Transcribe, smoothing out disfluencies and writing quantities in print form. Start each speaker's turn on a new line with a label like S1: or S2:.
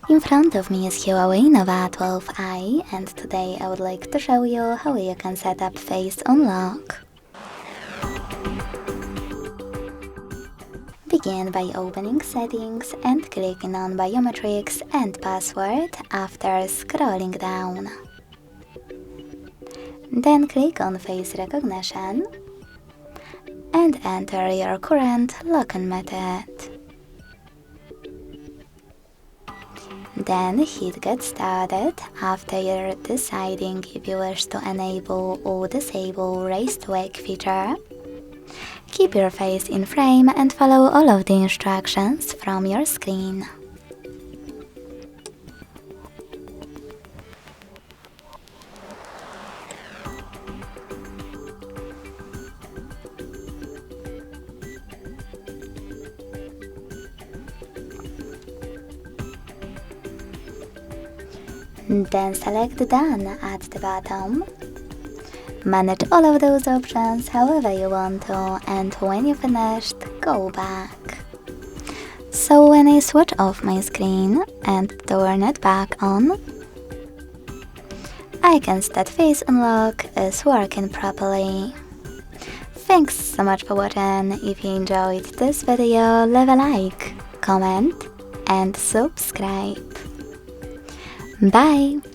S1: In front of me is HUAWEI Nova 12i, and today I would like to show you how you can set up face unlock. Begin by opening settings and clicking on biometrics and password after scrolling down. Then click on face recognition and enter your current login method. Then hit get started after you're deciding if you wish to enable or disable raise to wake feature. Keep your face in frame and follow all of the instructions from your screen. Then select Done at the bottom. Manage all of those options however you want to, and when you're finished, go back. So when I switch off my screen and turn it back on, I can see that face unlock is working properly. Thanks so much for watching. If you enjoyed this video, leave a like, comment and subscribe. Bye!